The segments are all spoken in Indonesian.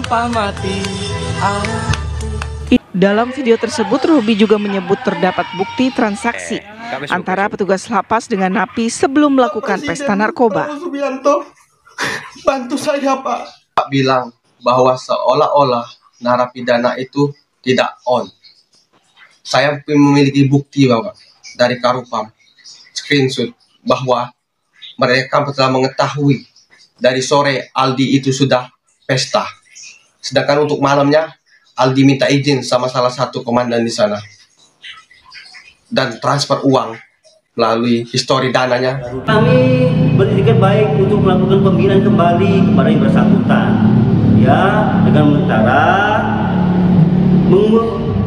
tanpa mati. Dalam video tersebut, Robi juga menyebut terdapat bukti transaksi antara petugas lapas dengan napi sebelum melakukan pesta narkoba. Pak Subianto, bantu saya Pak. Pak bilang bahwa seolah-olah narapidana itu tidak on. Saya memiliki bukti Bapak dari Karupam, screenshot bahwa mereka telah mengetahui dari sore Aldi itu sudah pesta. Sedangkan untuk malamnya Aldi minta izin sama salah satu komandan di sana dan transfer uang melalui histori dananya. Kami beretikat baik untuk melakukan pembinaan kembali kepada yang bersangkutan, ya, dengan cara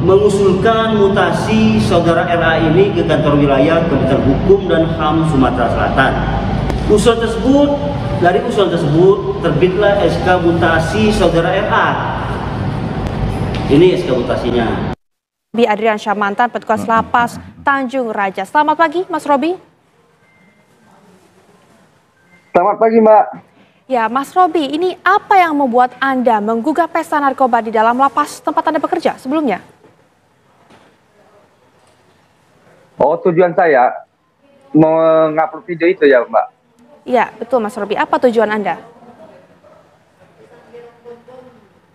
mengusulkan mutasi saudara RA ini ke kantor wilayah Kementerian Hukum dan HAM Sumatera Selatan. Dari usulan tersebut terbitlah SK mutasi saudara RA. Ini SK mutasinya. Robi Adriansyah, mantan petugas lapas Tanjung Raja. Selamat pagi, Mas Robi. Selamat pagi, Mbak. Ya, Mas Robi, ini apa yang membuat Anda menggugah pesta narkoba di dalam lapas tempat Anda bekerja sebelumnya? Oh, tujuan saya mengupload video itu ya, Mbak? Ya, betul Mas Robi. Apa tujuan Anda?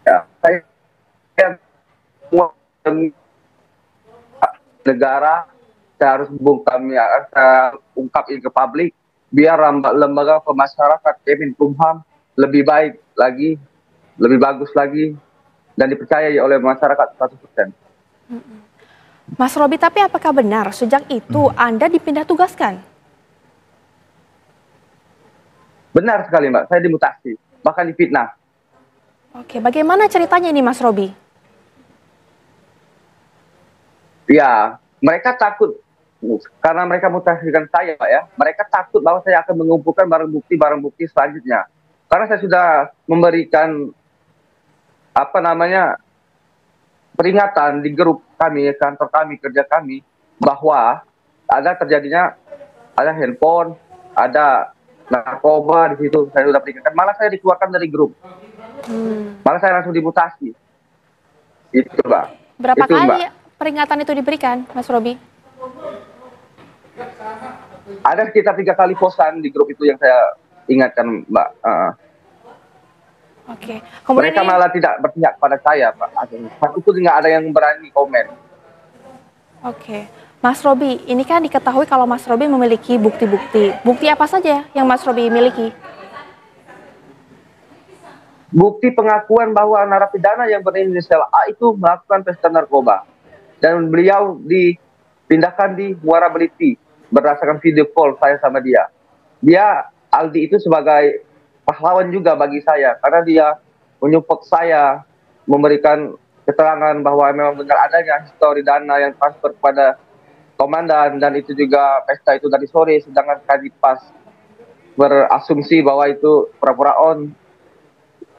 Ya, saya negara, saya harus ungkapin ke publik biar lembaga pemasyarakat Kemenkumham lebih baik lagi, lebih bagus lagi, dan dipercayai oleh masyarakat 100%. Mas Robi, tapi apakah benar sejak itu Anda dipindah tugaskan? Benar sekali, Mbak. Saya dimutasi, bahkan difitnah. Oke, bagaimana ceritanya ini, Mas Robi? Ya, mereka takut karena mereka mutasikan saya, Pak ya. Mereka takut bahwa saya akan mengumpulkan barang bukti selanjutnya. Karena saya sudah memberikan peringatan di grup kami, kantor kami, kerja kami, bahwa ada handphone, ada narkoba di situ. Saya sudah berikan. Malah saya dikeluarkan dari grup. Malah saya langsung dimutasi. Itu, Mbak. Berapa itu, kali Mbak, peringatan itu diberikan, Mas Robi? ada sekitar 3 kali posan di grup itu yang saya ingatkan, Mbak. Oke. Kemudian mereka malah tidak berpihak pada saya, Pak. Itu nggak ada yang berani komen. Oke. Mas Robi, ini kan diketahui kalau Mas Robi memiliki bukti-bukti. Bukti apa saja yang Mas Robi miliki? Bukti pengakuan bahwa narapidana yang berinisial A itu melakukan pesta narkoba. Dan beliau dipindahkan di Muara Beliti berdasarkan video call saya sama dia. Aldi itu sebagai pahlawan juga bagi saya karena dia menyupport saya, memberikan keterangan bahwa memang benar adanya histori dana yang transfer kepada komandan, dan itu juga pesta itu dari sore, sedangkan Kadipas berasumsi bahwa itu pura-pura on.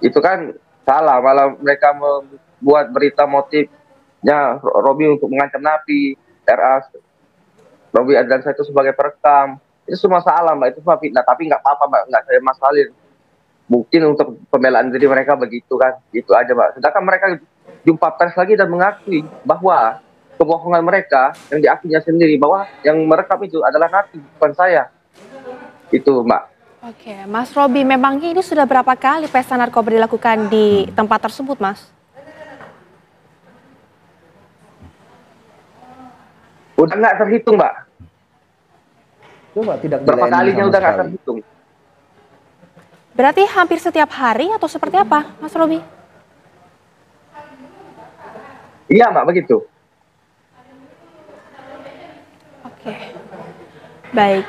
Itu kan salah, malah mereka membuat berita motifnya Robi untuk mengancam napi, RA, Robi Adriansyah itu sebagai perekam. Itu semua salah, Mbak, itu semua fitnah, tapi nggak apa-apa, Mbak, nggak saya masalin. Bukti untuk pembelaan diri mereka begitu kan, itu aja, Mbak. Sedangkan mereka jumpa pers lagi dan mengakui bahwa kebohongan mereka yang diakuinya sendiri, bahwa yang merekam itu adalah napi, bukan saya. Itu, Mbak. Oke, Mas Robi, memangnya ini sudah berapa kali pesta narkoba dilakukan di tempat tersebut, Mas? Udah nggak terhitung, Mbak. Coba tidak berapa kalinya udah nggak terhitung. Berarti hampir setiap hari atau seperti apa, Mas Robi? Iya, Mbak, begitu. Oke, baik.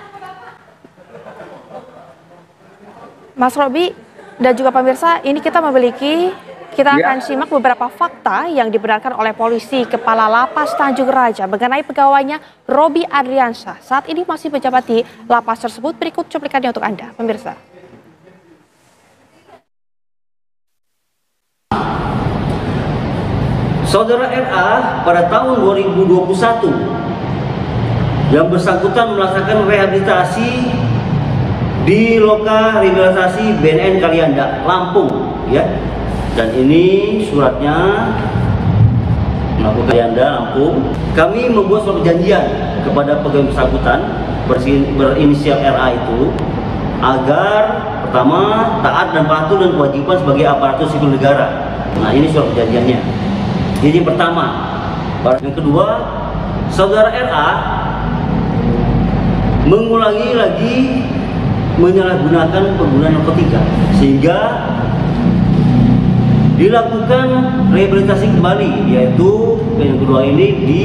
Mas Robi dan juga pemirsa, ini kita akan simak beberapa fakta yang dibenarkan oleh polisi Kepala Lapas Tanjung Raja mengenai pegawainya Robi Adriansyah. Saat ini masih menjabat di lapas tersebut. Berikut cuplikannya untuk Anda, pemirsa. Saudara RA pada tahun 2021 yang bersangkutan melaksanakan rehabilitasi di Loka Rehabilitasi BNN Kalianda, Lampung, ya. Dan ini suratnya melakukan Yanda Lampung. Kami membuat surat perjanjian kepada pegawai bersangkutan berinisial RA itu agar pertama taat dan patuh dan kewajiban sebagai aparatur sipil negara. Nah, ini surat perjanjiannya. Jadi pertama. Yang kedua, saudara RA mengulangi lagi menyalahgunakan penggunaan narkotika sehingga dilakukan rehabilitasi kembali, yaitu yang kedua ini di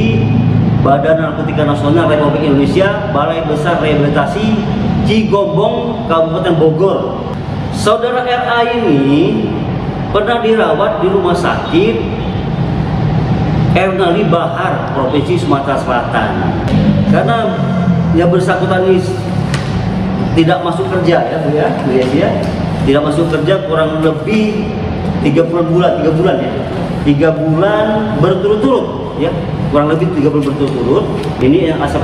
Badan Narkotika Nasional Republik Indonesia, Balai Besar Rehabilitasi Cigombong, Kabupaten Bogor. Saudara RA ini pernah dirawat di Rumah Sakit Ernali Bahar, Provinsi Sumatera Selatan. Karena yang bersangkutan ini tidak masuk kerja ya, tidak masuk kerja kurang lebih 3 bulan ya, 3 bulan berturut-turut ya, kurang lebih 3 bulan berturut-turut. Ini yang asal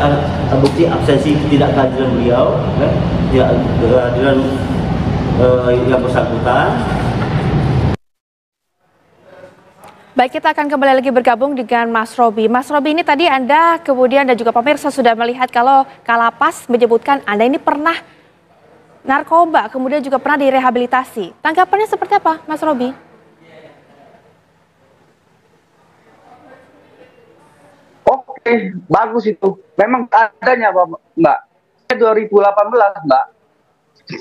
bukti absensi tidak kehadiran beliau, ya, tidak kehadiran yang bersangkutan. Baik, kita akan kembali lagi bergabung dengan Mas Robi. Mas Robi, ini tadi Anda kemudian dan juga pemirsa sudah melihat kalau Kalapas menyebutkan Anda ini pernah narkoba, kemudian juga pernah direhabilitasi. Tanggapannya seperti apa, Mas Robi? Oke, bagus itu. Memang adanya, Mbak. 2018, Mbak.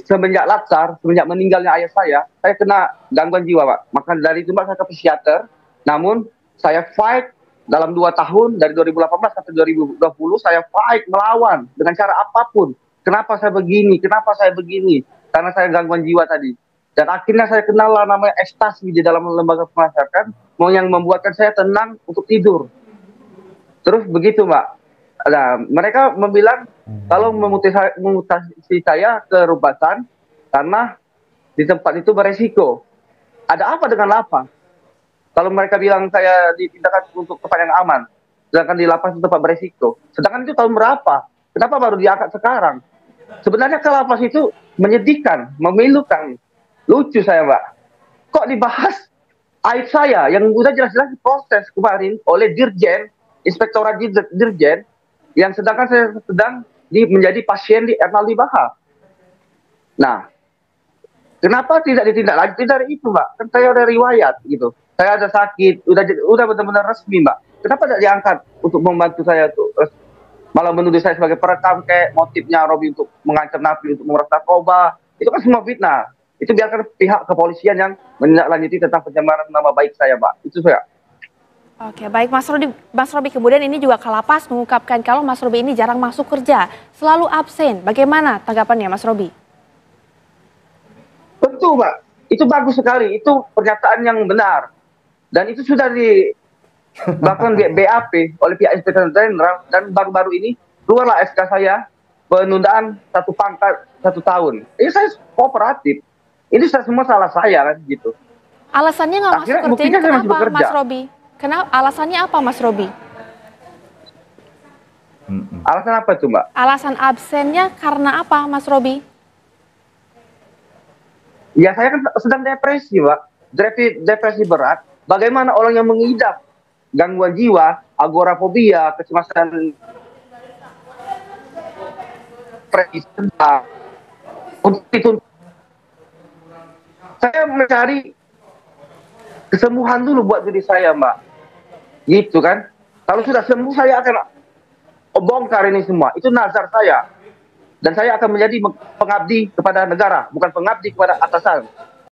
Semenjak Latsar, semenjak meninggalnya ayah saya kena gangguan jiwa, Pak. Maka dari itu, Mbak, saya ke psikiater. Namun, saya fight dalam 2 tahun, dari 2018 sampai 2020, saya fight, melawan dengan cara apapun. Kenapa saya begini? Kenapa saya begini? Karena saya gangguan jiwa tadi. Dan akhirnya saya kenal namanya ekstasi di dalam lembaga pemasyarakatan, yang membuatkan saya tenang untuk tidur. Terus begitu, Mbak. Nah, mereka membilang kalau memutasi saya ke Rubatan karena di tempat itu beresiko. Ada apa dengan lapas? Kalau mereka bilang saya dipindahkan untuk tempat yang aman, sedangkan di lapas itu tempat beresiko. Sedangkan itu tahun berapa? Kenapa baru diangkat sekarang? Sebenarnya ke lapas itu menyedihkan, memilukan. Lucu saya, Mbak. Kok dibahas aib saya yang udah jelas-jelas diproses kemarin oleh Dirjen, Inspektorat Dirjen, yang sedangkan saya sedang menjadi pasien di Ernali Bahar. Nah, kenapa tidak ditindaklanjuti dari itu, Mbak? Kan saya udah riwayat gitu. Saya ada sakit, udah benar-benar resmi, Mbak. Kenapa tidak diangkat untuk membantu saya tuh? Malah menuduh saya sebagai perekam, kayak motifnya Robi untuk mengancam napi untuk memeras narkoba. Itu kan semua fitnah. Itu biarkan pihak kepolisian yang menindaklanjuti tentang pencemaran nama baik saya, Mbak. Itu saya. Oke, baik Mas Robi, kemudian ini juga Kalapas mengungkapkan kalau Mas Robi ini jarang masuk kerja, selalu absen. Bagaimana tanggapannya Mas Robi? Betul, Mbak. Itu bagus sekali. Itu pernyataan yang benar. Dan itu sudah bahkan BAP oleh pihak Inspektur Jenderal, dan baru-baru ini keluarlah SK saya penundaan 1 pangkat 1 tahun. Ini saya kooperatif. Ini semua salah saya kan gitu. Alasannya nggak masuk kerja ini kenapa, Mas Robi? Kenapa? Alasannya apa, Mas Robi? Alasan apa itu, Mbak? Alasan absennya karena apa, Mas Robi? Ya, saya kan sedang depresi, Mbak. Depresi berat. Bagaimana orang yang mengidap gangguan jiwa, agorafobia, kecemasan, untuk itu saya mencari kesembuhan dulu buat diri saya, Mbak. Gitu kan. Kalau sudah sembuh saya akan bongkar ini semua. Itu nazar saya. Dan saya akan menjadi pengabdi kepada negara, bukan pengabdi kepada atasan.